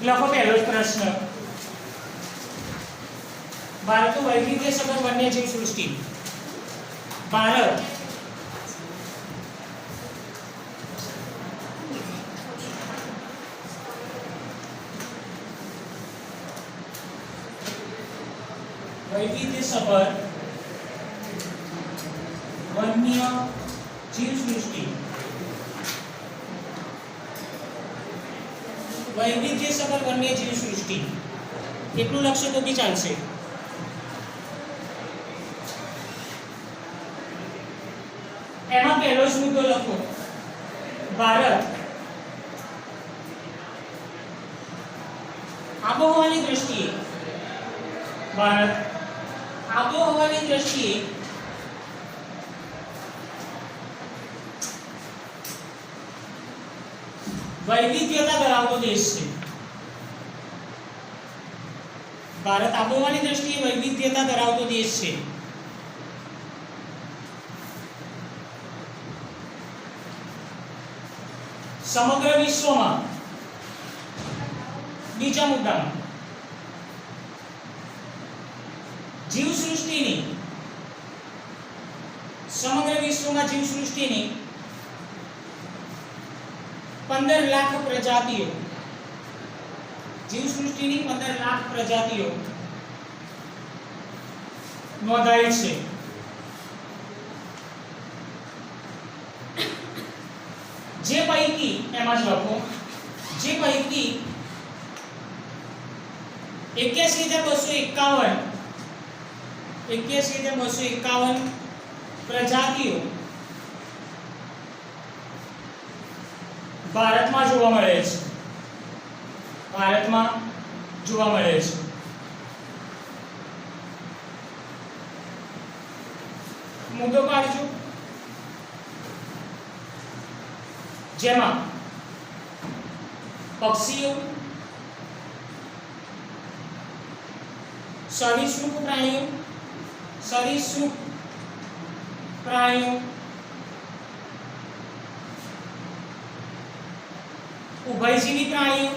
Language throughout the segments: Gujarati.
લખો પહેલો જ પ્રશ્ન ભારતનું વૈવિધ્યસભર વન્યજીવ સૃષ્ટિ ભારત વૈવિધ્યસભર વન્યજીવ સૃષ્ટિ વૈવિધ્યસભર વન્યજીવ સૃષ્ટિ એટલું લખશો તો બી ચાલશે. એમાં પહેલો જ મુદ્દો લખો ભારત આબોહવાની દ્રષ્ટિએ વૈવિધ્યતા ધરાવતો દેશ છે. ભારત આબોહવાની દ્રષ્ટિએ વૈવિધ્યતા ધરાવતો દેશ છે. સમગ્ર વિશ્વમાં બીજા મુદ્દામાં જીવસૃષ્ટિની સમગ્ર વિશ્વમાં જીવસૃષ્ટિની 15 લાખ પ્રજાતિઓ જીવસૃષ્ટિની 15 લાખ પ્રજાતિઓ નોંધાઈ છે. જે પૈકી એમાં જ લખો જે પૈકી 81,251 પ્રજાતિઓ ભારતમાં જોવા મળે છે. મુદ્દો કાઢજો જેમાં પક્ષીઓ સરીસૃપ પ્રાણીઓ ઉભયજીવી પ્રાણીઓ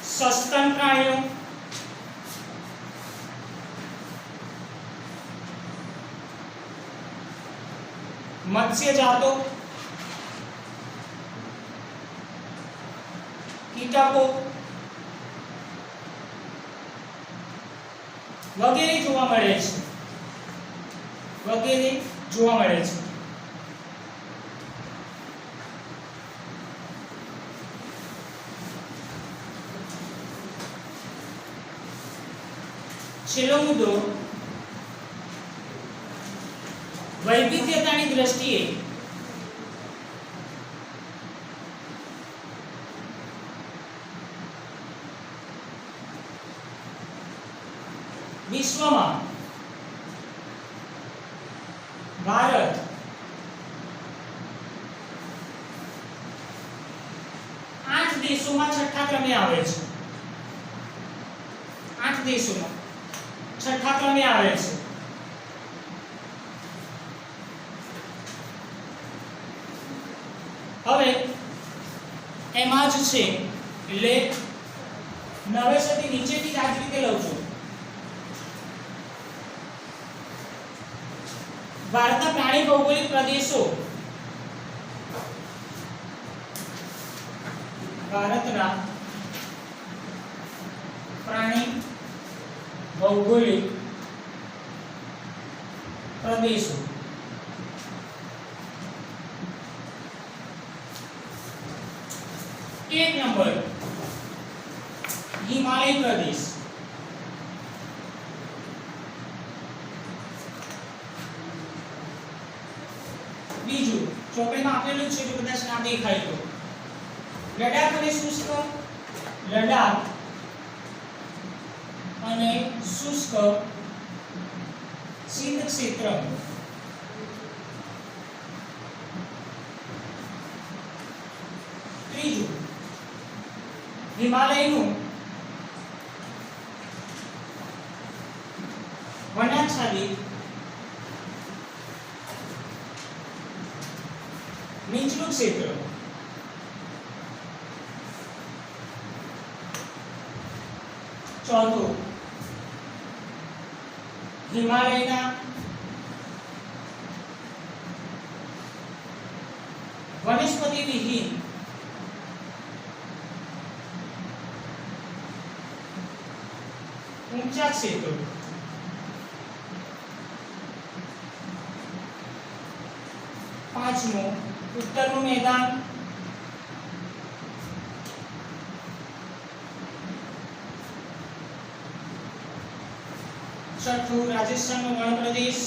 સસ્તન પ્રાણીઓ મત્સ્ય જાતો કીટકો વગેરે જોવા મળે છે. છેલ્લો મુદ્દો વૈવિધ્યતાની દ્રષ્ટિએ વિશ્વમાં ભારત 8 દેશોમાં છઠ્ઠા ક્રમે આવે છે. 8 દેશોમાં છઠ્ઠા ક્રમે આવે છે. હવે એમાં જ છે એટલે નવેસરથી નીચેથી જ આ જ રીતે લઉં છું. ભારતના પ્રાણી ભૌગોલિક પ્રદેશો ભારતના પ્રાણી ભૌગોલિક પ્રદેશો एक नंबर हिमालय प्रदेश बीजू ચોપડીમાં આપેલું છે જો કદાચ ના દેખાય તો લડાખ અને શુષ્ક શીત ક્ષેત્ર ત્રીજું હિમાલયનું વનાચ્છાદિત નીચલું ક્ષેત્ર ચોથું હિમાલયના વનસ્પતિ વિહીન ઊંચા ક્ષેત્રો પાંચમું ઉત્તરનું મેદાન છઠ્ઠું રાજસ્થાનનો રણ પ્રદેશ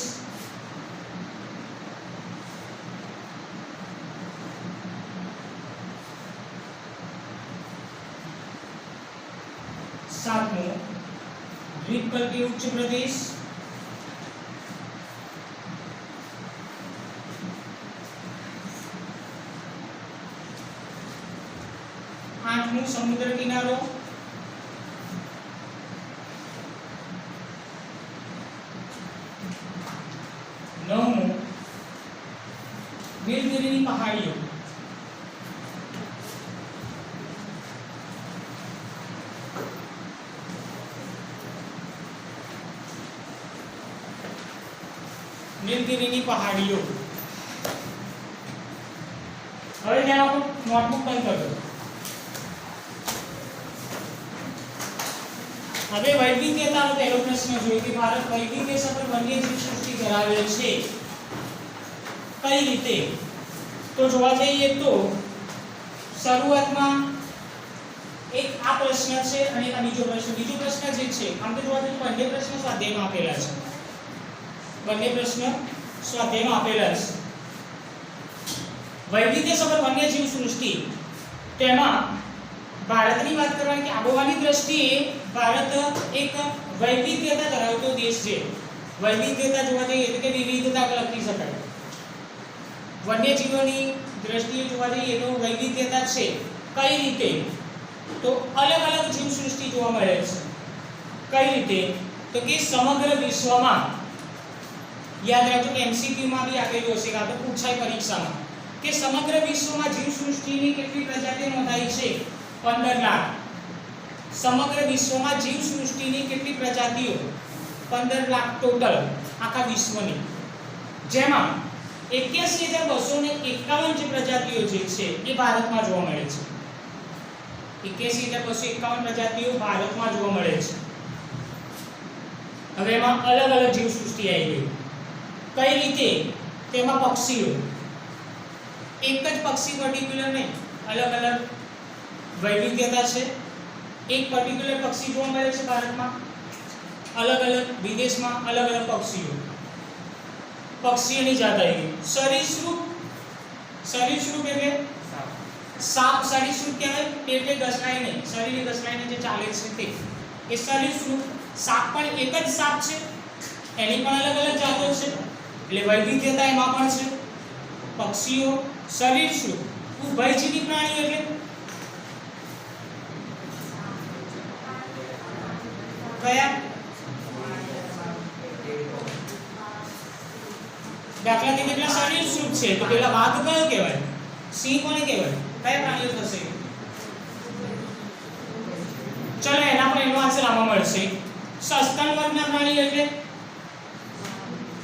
સાતમું દ્વીપકલ્પી ઉચ્ચ પ્રદેશ આઠમું સમુદ્ર કિનારો નવમું નીલગિરીની પહાડીઓ નીલગિરીની પહાડીઓ હવે ધ્યાન આપો નોટબુક બંધ કરો હવે વૈવિધ્યતાનો પહેલો પ્રશ્ન જોઈએ કે ભારત વૈવિધ્યસભર વન્યજીવ સૃષ્ટિ ધરાવે છે કઈ રીતે તો જોવા જઈએ તો શરૂઆતમાં એક આ પ્રશ્ન છે અને આ બીજો પ્રશ્ન જે છે આમ તો જોવા જઈએ બંને પ્રશ્ન સ્વાધ્યાયમાં આપેલા છે બંને પ્રશ્ન સ્વાધ્યાયમાં આપેલા છે વૈવિધ્યસભર વન્યજીવ સૃષ્ટિ તેમાં ભારતની વાત કરવાની કે આબોહવાની દ્રષ્ટિએ ભારત એક વૈવિધ્યતા ધરાવતો દેશ છે વૈવિધ્યતા જોવા જઈએ તો કે વિવિધતા લખી શકાય વન્યજીવોની દ્રષ્ટિએ જોવા જઈએ તો વૈવિધ્યતા છે કઈ રીતે તો અલગ અલગ જીવસૃષ્ટિ જોવા મળે છે કઈ રીતે તો કે સમગ્ર વિશ્વમાં યાદ રાખજો કે MCQ માં બી આપેલું હશે કાં તો પૂછાય પરીક્ષામાં કે સમગ્ર વિશ્વમાં જીવસૃષ્ટિની કેટલી પ્રજાતિઓ નોંધાઈ છે 15 લાખ સમગ્ર વિશ્વમાં જીવસૃષ્ટિની કેટલી પ્રજાતિઓ 15 લાખ ટોટલ આખા વિશ્વની જેમાં 81,251 જે પ્રજાતિઓ જે છે એ ભારતમાં જોવા મળે છે 81,251 પ્રજાતિઓ ભારતમાં જોવા મળે છે હવે એમાં અલગ અલગ જીવસૃષ્ટિ આવી ગઈ કઈ રીતે તેમાં પક્ષીઓ એક જ પક્ષી પર્ટિક્યુલર નહીં અલગ અલગ વૈવિધ્યતા છે એક પર્ટિક્યુલર પક્ષી જોવા મળે છે ભારતમાં અલગ અલગ વિદેશમાં અલગ અલગ પક્ષીઓ પક્ષીઓની જાત આવી ગઈ સરીસૃપ એટલે સાપ સરીસૃપ કહેવાય પેટે ઘસડાઈને શરીરે ઘસડાઈને જે ચાલે છે તે એ સરીસૃપ સાપ પણ એક જ સાપ છે એની પણ અલગ અલગ જાતો છે એટલે વૈવિધ્યતા એમાં પણ છે પક્ષીઓ સરીસૃપ ઉભયજીવી પ્રાણીઓ એટલે કયા દાખલા તરીકે કેટલા સરીસૃપ છે તો પેલા વાઘ કયો કહેવાય સિંહ કોને કહેવાય કયા પ્રાણીઓ થશે ચલો એના પણ એનો આન્સર આમાં મળશે સસ્તન વર્ગના પ્રાણીઓ એટલે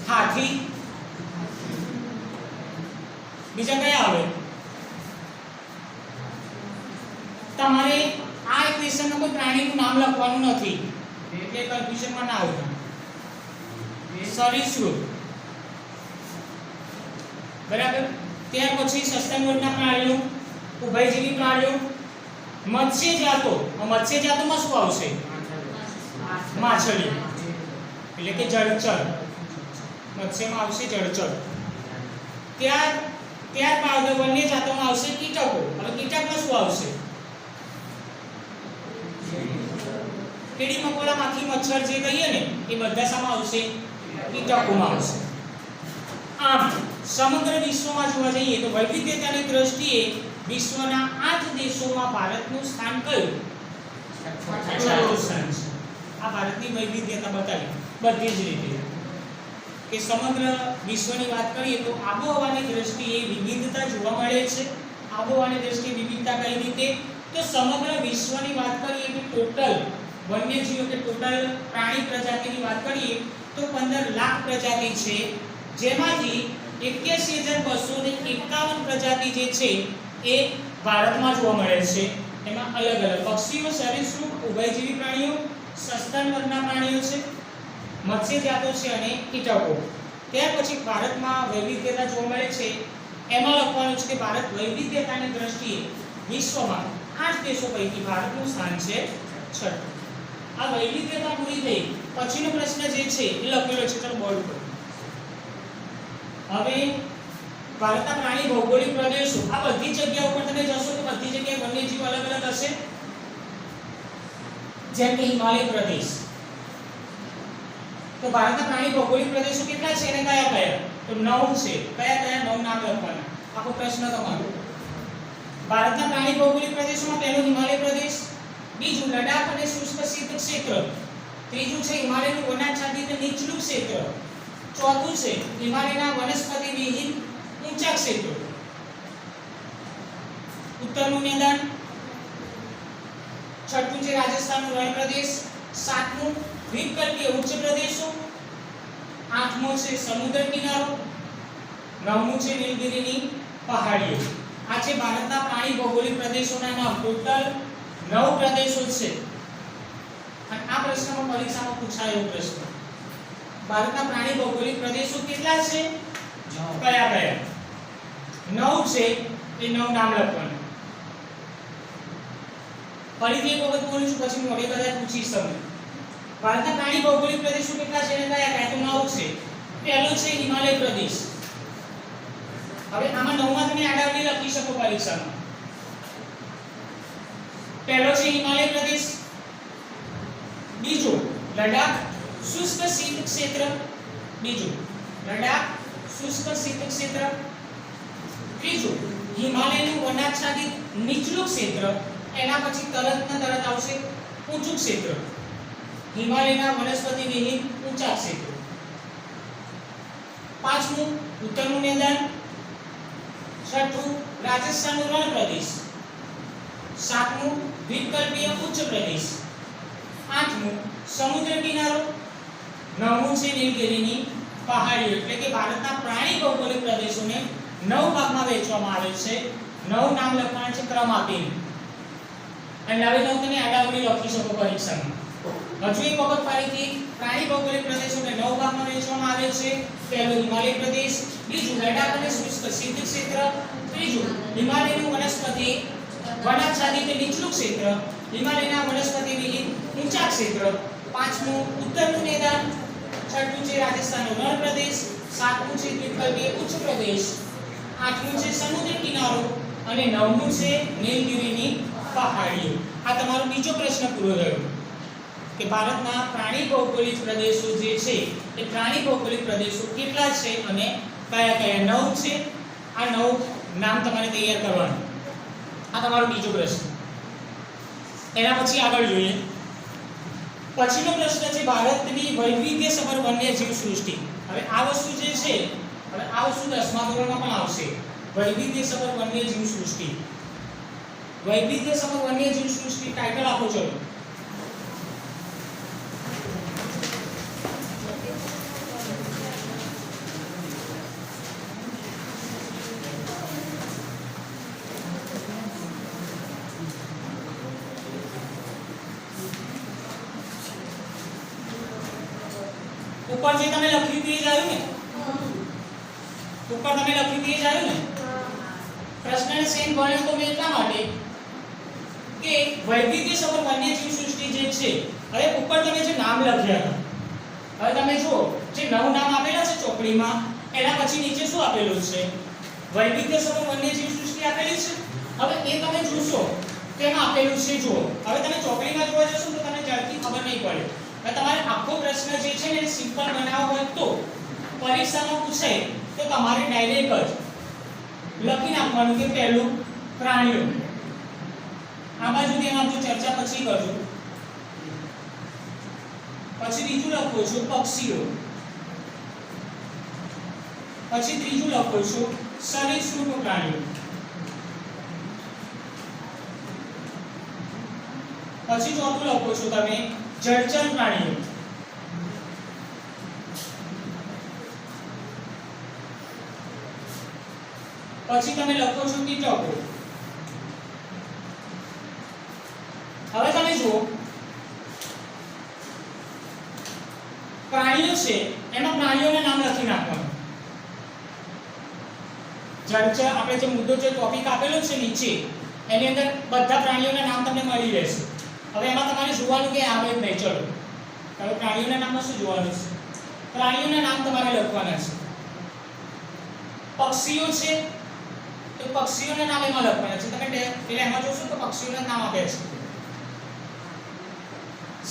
હાથી બીજા કયા આવે તમારે આ ઇક્વેશનમાં કોઈ પ્રાણીનું નામ લખવાનું નથી એટલે કન્ફ્યુઝનમાં ના આવતા સરીસૃપ બરાબર ત્યાર પછી સસ્તન વર્ગના પ્રાણીઓ ઉભયજીવી પ્રાણીઓ મત્સ્ય જાતોમાં શું આવશે માછલી એટલે કે જળચર મત્સ્યમાં આવશે જળચર ત્યારબાદ વન્ય જાતોમાં આવશે કીટકો હવે કીટકમાં શું આવશે કીડી મકોડા માખી મચ્છર જે કહીએ ને એ બધા શામાં આવશે કીટકોમાં આવશે આમ સમગ્ર વિશ્વમાં જોવા જઈએ તો વૈવિધ્યતાની દ્રષ્ટિએ વિશ્વના 8 દેશોમાં ભારતનું સ્થાન કયું છઠ્ઠું સ્થાન છે આ ભારતની વૈવિધ્યતા બતાવી બધી જ રીતે કે સમગ્ર વિશ્વની વાત કરીએ તો આબોહવાની દ્રષ્ટિએ વિવિધતા જોવા મળે છે. આબોહવાની દ્રષ્ટિએ વિવિધતા કઈ રીતે? તો સમગ્ર વિશ્વની વાત કરીએ તો ટોટલ વન્યજીવો કે ટોટલ પ્રાણી પ્રજાતિની વાત કરીએ તો 15 લાખ પ્રજાતિ છે, જેમાંથી 81,251 પ્રજાતિ જે છે એ ભારતમાં જોવા મળે છે. એમાં અલગ અલગ પક્ષીઓ, સરીસૃપ, ઉભયજીવી પ્રાણીઓ, સસ્તન વર્ગના પ્રાણીઓ છે, મત્સ્યજાતો છે અને કીટકો. ત્યાર પછી ભારતમાં વૈવિધ્યતા જોવા મળે છે. એમાં લખવાનું છે કે ભારત વૈવિધ્યતાની દ્રષ્ટિએ વિશ્વમાં 8 દેશો પૈકી ભારતનું સ્થાન છે 6. આ વૈવિધ્યતા પૂરી થઈ પછીનો પ્રશ્ન જે છે એ લખેલો છે, ચલો બોર્ડ પર. હવે ભારતના પ્રાણી ભૌગોલિક પ્રદેશો, આ બધી જગ્યાઓ પર તમે જશો તો બધી જગ્યાએ વન્યજીવ અલગ અલગ હશે. જેમ કે હિમાલય પ્રદેશ, તો ભારતના પ્રાણી ભૌગોલિક પ્રદેશો કેટલા છે અને કયા કયા? તો 9 છે. કયા કયા? 9 નામ લખવાના. આખો પ્રશ્ન તમારો. ભારતના પ્રાણી ભૌગોલિક પ્રદેશોમાં પહેલો હિમાલય પ્રદેશ, બીજું લડાખ અને શુષ્ક શીત ક્ષેત્ર, ત્રીજું છે હિમાલયનું વનાચ્છાદિત નીચલું ક્ષેત્ર, ચોથું છે હિમાલયના વનસ્પતિ વિહીન ઊંચા ક્ષેત્રો, ઉત્તરનું મેદાન, છઠ્ઠું છે રાજસ્થાનનો રણ પ્રદેશ, સાતમું દ્વીપકલ્પીય ઉચ્ચ પ્રદેશો, આઠમો છે સમુદ્ર કિનારો, નવમું છે નીલગિરીની પહાડીઓ. આ છે ભારતના પ્રાણી ભૌગોલિક પ્રદેશોના નામ. ટોટલ 9 પ્રદેશો છે. અને આ પ્રશ્નમાં પરીક્ષામાં પૂછાયો પ્રશ્ન, ભારતના પ્રાણી ભૌગોલિક પ્રદેશો કેટલા છે? કયા કયા? 9 છે. એ 9 નામ લખવાના. ફરીથી એક વખત બોલું છું, પછી મોડે કદાચ પૂછીશ તમને. ભારતના પ્રાણી ભૌગોલિક પ્રદેશો કેટલા છે અને કયા કયા? તો 9 છે. પહેલો છે હિમાલય પ્રદેશ. હવે આમાં 9 માં તમે આડાવડી લખી શકો પરીક્ષામાં. પહેલો છે હિમાલય પ્રદેશ, બીજો લડાખ શુષ્ક શીત ક્ષેત્ર, બીજું લડાખ શુષ્ક શીત ક્ષેત્ર, ત્રીજું હિમાલયનું વનાચ્છાદિત નીચલું ક્ષેત્ર, એના પછી તરત આવશે ઊંચું ક્ષેત્ર, હિમાલયના વનસ્પતિ વિહીન ઊંચા ક્ષેત્રો, પાંચમું ઉત્તરનું મેદાન, છઠ્ઠું રાજસ્થાનનો રણ પ્રદેશ, સાતમું દ્વીપકલ્પીય ઉચ્ચ પ્રદેશ, આઠમું સમુદ્ર કિનારો, નવમું છે નીલગિરીની પહાડીઓ. એટલે કે ભારતના પ્રાણી ભૌગોલિક પ્રદેશોને 9 ભાગમાં વહેંચવામાં આવે છે. 9 નામ લખવાના છે ક્રમ આપીને, અને નવે 9 તમે આડાવડી લખી શકો પરીક્ષામાં. હજુ એક વખત ફરીથી પ્રાણી ભૌગોલિક પ્રદેશોને 9 ભાગમાં વહેંચવામાં આવે છે. પહેલો હિમાલય પ્રદેશ, બીજું લડાખ અને શુષ્ક શીત ક્ષેત્ર, ત્રીજું હિમાલયનું વનસ્પતિ વનાચ્છાદિત નીચલું ક્ષેત્ર, હિમાલયના વનસ્પતિ વિહીન ઊંચા ક્ષેત્ર, પાંચમું ઉત્તરનું મેદાન, છઠ્ઠું છે રાજસ્થાનનો રણ પ્રદેશ, સાતમું છે દ્વીપકલ્પીય ઉચ્ચ પ્રદેશ, આઠમું છે સમુદ્ર કિનારો અને નવમું છે નીલગિરીની પહાડીઓ. આ તમારો બીજો પ્રશ્ન પૂરો થયો કે ભારતના પ્રાણી ભૌગોલિક પ્રદેશો જે છે એ પ્રાણી ભૌગોલિક પ્રદેશો કેટલા છે અને કયા કયા? 9 છે. આ 9 નામ તમારે તૈયાર કરવાના. આ તમારો બીજો પ્રશ્ન. એના પછી આગળ જોઈએ. પછીનો પ્રશ્ન છે ભારતની વૈવિધ્યસભર વન્યજીવ સૃષ્ટિ. હવે આ વસ્તુ જે છે, હવે આ વસ્તુ 10મા ધોરણમાં પણ આવશે. વૈવિધ્યસભર વન્યજીવ સૃષ્ટિ. વૈવિધ્યસભર વન્યજીવ સૃષ્ટિ ટાઇટલ આપો છો. ઉપર જે તમે લખ્યું તે જ આવ્યું ને? ઉપર તમે લખ્યું તે જ આવ્યું ને? પ્રશ્નને સેમ ગણ્યો તો મેં એટલા માટે કે વૈવિધ્યસભર વન્યજીવ સૃષ્ટિ જે છે, હવે ઉપર તમે જે નામ લખ્યા હતા, હવે તમે જુઓ જે 9 નામ આપેલા છે ચોપડીમાં, એના પછી નીચે શું આપેલું છે? વૈવિધ્યસભર વન્યજીવ સૃષ્ટિ આપેલી છે. હવે એ તમે જોશો તેમાં આપેલું છે. જુઓ, હવે તમે ચોપડીમાં જોવા જશો તો તમને ઝડપથી ખબર નહીં પડે. તમારે આખો પ્રશ્ન જે છે ને સિમ્પલ બનાવવો હોય તો પરીક્ષામાં પૂછાય તો તમારે ડાયરેક્ટ જ લખી નાખવાનું કે પહેલું પ્રાણીઓ, આ બાજુ તેમાં જો ચર્ચા પછી કરજો, પછી બીજું લખો છો પક્ષીઓ, પછી ત્રીજું લખો છો સરીસૃપ પ્રાણીઓ, પછી ચોથું લખો છો તમે જળચર પ્રાણીઓ, પછી તમે લખો છો કીટકો. હવે તમે જુઓ પ્રાણીઓ છે એમાં પ્રાણીઓના નામ લખી નાખવાનું. જળચર આપણે જે મુદ્દો જે ટોપિક આપેલો છે નીચે એની અંદર બધા પ્રાણીઓના નામ તમને મળી રહેશે. હવે એમાં તમારે જોવાનું કે આવે જ નહીં. ચલો હવે પ્રાણીઓના નામમાં શું જોવાનું છે? પ્રાણીઓના નામ તમારે લખવાના છે. પક્ષીઓ છે તો પક્ષીઓના નામ એમાં લખવાના છે. તમે એટલે એમાં જોશો તો પક્ષીઓના નામ આપ્યા છે.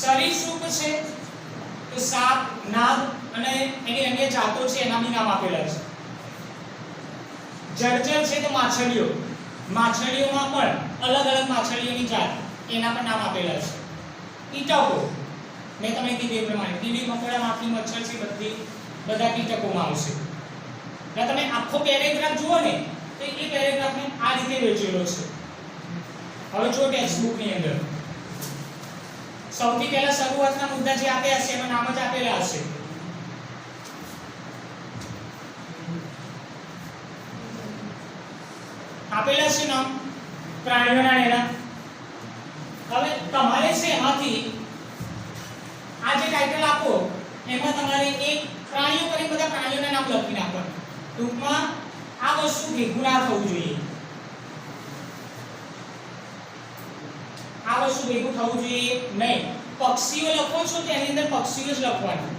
સરીસૃપ છે તો સાપ, નાગ અને એની અન્ય જાતો છે એના બી નામ આપેલા છે. જળચર છે તો માછલીઓ, માછલીઓમાં પણ અલગ અલગ માછલીઓની જાત એના પણ નામ આપેલા છે. કીટકો મેં તમને કીધું એ પ્રમાણે કીડી, મકોડા, માખી, મચ્છર છે બધા કીટકોમાં આવશે. એટલે તમે આખો પેરેગ્રાફ જુઓ ને તો એ પેરેગ્રાફને આ રીતે વહેંચેલો છે. હવે જો ટેક્સ્ટબુક ની અંદર સૌથી પહેલા શરૂઆતના મુદ્દા જે આપ્યા હશે એમાં નામ જ આપેલા હશે. આપેલા છે નામ પ્રાણીઓના એના. હવે તમારે છે એમાંથી આ જે ટાઇટલ આપો એમાં તમારે એક પ્રાણીઓ કરીને બધા પ્રાણીઓના નામ લખી નાખવાનું. ટૂંકમાં આ વસ્તુ ભેગું ના થવું જોઈએ. આ વસ્તુ ભેગું થવું જોઈએ નહીં. પક્ષીઓ લખો છો તો એની અંદર પક્ષીઓ જ લખવાનું.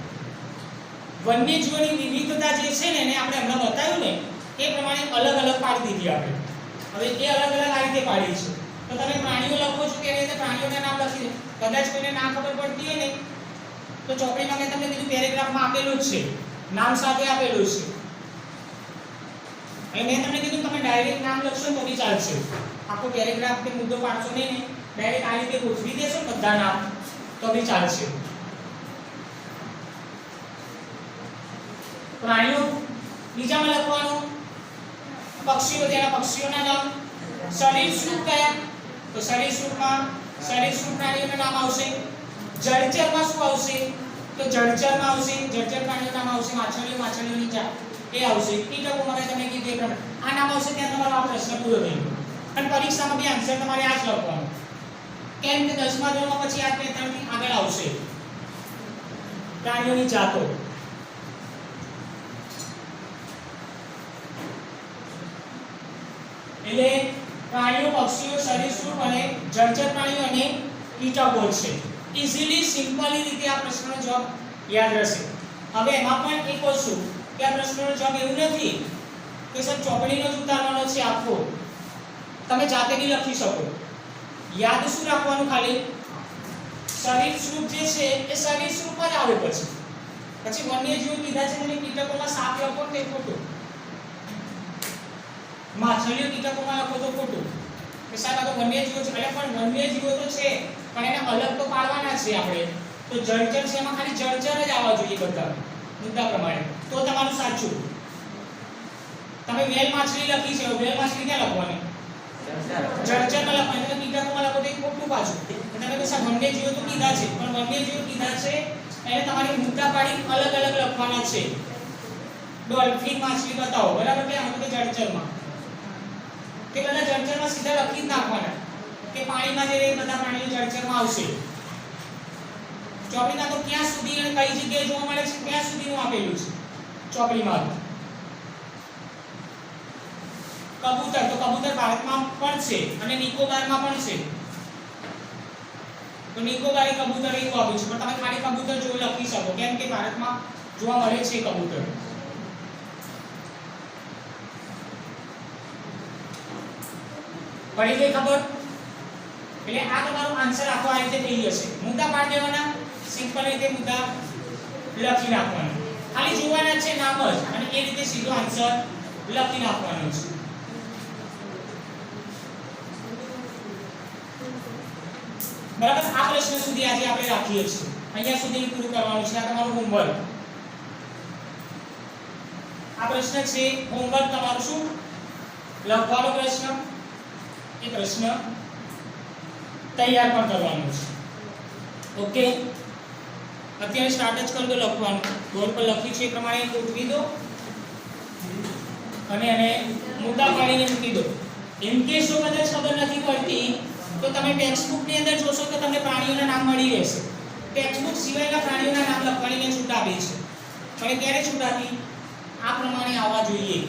વન્યજીવોની વિવિધતા જે છે ને એને આપણે હમણાં બતાવ્યું ને એ પ્રમાણે અલગ અલગ પાડી દીધી આપણે. હવે એ અલગ અલગ આ રીતે પાડી છે. તો તમે પ્રાણીઓ લખો છો કે એની અંદર પ્રાણીઓના નામ લખી દે. કદાચ કોઈને ના ખબર પડતી હોય ને તો ચોપડીમાં મેં તમને કીધું પેરેગ્રાફમાં આપેલું જ છે, નામ સાથે આપેલું છે. અને મેં તમને કીધું તમે ડાયરેક્ટ નામ લખશો તો બી ચાલશે. આખો પેરેગ્રાફ કે મુદ્દો પાડશો નહીં ને ડાયરેક્ટ આ રીતે ગોઠવી દેશો બધા નામ તો બી ચાલશે. પ્રાણીઓ બીજામાં લખવાનું પક્ષીઓ, તેના પક્ષીઓના નામ. સરીસૃપ કયા? તો સરીસૃપમાં સરીસૃપ પ્રાણીઓના નામ આવશે. જળચરમાં શું આવશે? તો જળચરમાં આવશે જળચર પ્રાણીઓના નામ આવશે. માછલીઓ, માછલીઓની જાત એ આવશે. કીટકોમાં મેં તમને કીધું એ પ્રમાણે આ નામ આવશે ત્યાં તમારો આ પ્રશ્ન પૂરો થઈ ગયો. અને પરીક્ષામાં બી આન્સર તમારે આ જ લખવાનો. કેમ કે 10મા ધોરણમાં પછી આ પેટર્નથી આગળ આવશે પ્રાણીઓની જાતો. એટલે પ્રાણીઓ, પક્ષીઓ, સરીસૃપ અને જળચર પ્રાણીઓ અને કીટકો છે. ઈઝીલી સિમ્પલી રીતે આ પ્રશ્નનો જવાબ યાદ રહેશે. હવે એમાં પણ એક વસ્તુ કે આ પ્રશ્નનો જવાબ એવું નથી કે સર ચોપડીનો જ ઉતારવાનો છે આખો. તમે જાતે બી લખી શકો. યાદ શું રાખવાનું? ખાલી સરીસૃપ જે છે એ સરીસૃપ જ આવે. પછી વન્યજીવો કીધા છે તમે કીટકોમાં સાપ લખો તે ખોટું, માછલીઓ કીટકોમાં લખો તો ખોટું. કે સાહેબ આ તો વન્યજીવો છે. એટલે પણ વન્યજીવો તો છે પણ એને અલગ તો પાડવાના છે આપણે. તો જળચર છે એમાં ખાલી જળચર જ આવવા જોઈએ બધા મુદ્દા પ્રમાણે તો તમારું સાચું. તમે વેલ માછલી લખી છે, વેલ માછલી ક્યાં લખવાની? જળચરમાં લખવાની. તમે કીટકોમાં લખો તો એ ખોટું પાછું. તમે કહો સાહેબ વન્યજીવો તો કીધા છે પણ વન્યજીવો કીધા છે એને તમારે મુદ્દા પાડી અલગ અલગ લખવાના છે. ડોલ્ફિન માછલી બતાવો બરાબર કે આમ તો જળચરમાં કે બધા જળચરમાં સીધા લખી જ નાખવાના કે પાણીમાં જે બધા પ્રાણીઓ જળચરમાં આવશે. ચોપડીમાં તો ક્યાં સુધી અને કઈ જગ્યાએ જોવા મળે છે ત્યાં સુધીનું આપેલું છે ચોપડીમાં. કબૂતર તો કબૂતર ભારતમાં પણ છે અને નિકોબારમાં પણ છે. તો નિકોબારી કબૂતર એવું આપ્યું છે પણ તમે ખાલી કબૂતર જો લખી શકો કેમ કે ભારતમાં જોવા મળે છે કબૂતર. પડી ગઈ ખબર? એટલે આ તમારો આન્સર આખો આ રીતે થઈ જશે. મુદ્દા પાડી દેવાના, સિમ્પલ રીતે મુદ્દા લખી નાખવાના. ખાલી જોવાના છે નામ જ અને એ રીતે સીધો આન્સર લખી નાખવાનો છે. બરાબર? આ પ્રશ્ન સુધી આજે આપણે રાખીએ છીએ. અહીંયા સુધી પૂરું કરવાનું છે. આ તમારું હોમવર્ક. આ પ્રશ્ન છે હોમવર્ક તમારું શું લખવાનો પ્રશ્ન એ પ્રશ્ન તૈયાર પણ કરવાનો છે ઓકે અત્યારે સ્ટાર્ટ જ કરી દો લખવાનું બોર્ડ પર લખ્યું છે એ પ્રમાણે ગોઠવી દો અને એને મુદ્દા પાડીને મૂકી દો એમ કે જો કદાચ ખબર નથી પડતી તો તમે ટેક્સ્ટ બુક ની અંદર જોશો તો તમને પ્રાણીઓના નામ મળી રહેશે ટેક્સ્ટ બુક સિવાયના પ્રાણીઓના નામ લખવાની મેં છૂટ આપી છે પણ ક્યારે છૂટ આપી આ પ્રમાણે આવવા જોઈએ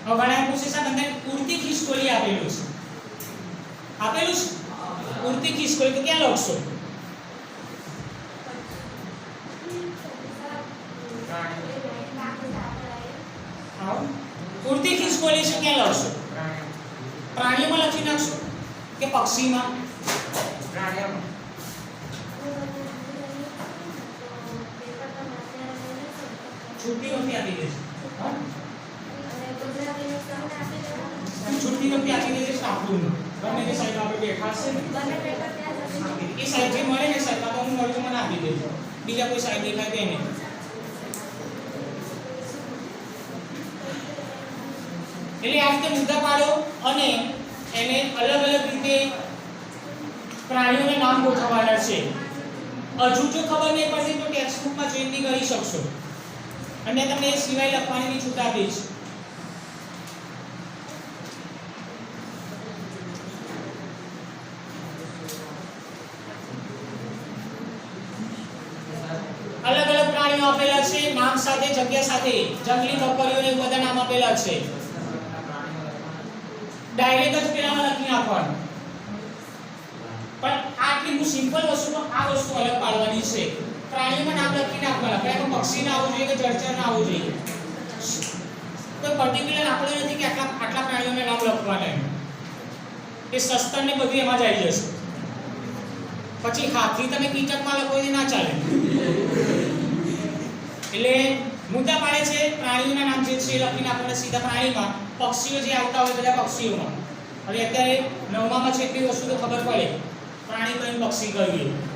હવે ઘણા પૂછે સાહેબ અંદર ઉડતી ખિસકોલી આપેલું છે ઉડતી ખિસકોલી તો ક્યાં લખશો ઉડતી ખિસકોલી છે ક્યાં લખશો પ્રાણીઓમાં લખી નાખશો કે પક્ષીમાં છૂટી વખતે આપી દેશે છૂટી વખતે આપી દેશે આપણું ગમે તે સાહેબ આપણે બેઠા છે ને એ સાહેબ જે મળે ને સાહેબ તો હું મળતો મને આપી દેજો બીજા કોઈ સાહેબ દેખાય તો એને એટલે આ રીતે મુદ્દા પાડો અને એને અલગ અલગ રીતે પ્રાણીઓના નામ ગોઠવવાના છે હજુ જો ખબર નહીં પડતી તો ટેક્સ્ટ બુકમાં જોઈને કરી શકશો અને તમને એ સિવાય લખવાની છૂટ આપી છે અલગ અલગ પ્રાણીઓ આપેલા છે નામ સાથે જગ્યા સાથે જંગલી બકરીઓને બધા નામ આપેલા છે ડાયરેક્ટ જ પેલામાં લખી નાખવાનું પણ આટલી સિમ્પલ વસ્તુ આ વસ્તુ અલગ પાડવાની છે પ્રાણીઓમાં નામ લખી નાખવાના પહેલા તો પક્ષી ના આવવું જોઈએ કે જળચર ના આવવું જોઈએ કોઈ પર્ટિક્યુલર આપણે નથી કે આટલા પ્રાણીઓના નામ લખવાના એ સસ્તન ને બધું એમાં જ આવી જશે પછી હાથી તમે કીચકમાં લખો એ ના ચાલે એટલે મુદ્દા પાડે છે પ્રાણીઓના નામ જે છે લખી નાખવાના સીધા પ્રાણીમાં પક્ષીઓ જે આવતા હોય બધા પક્ષીઓમાં હવે અત્યારે નવમામાં છે એટલી વસ્તુ તો ખબર પડે પ્રાણી કયું પક્ષી કયું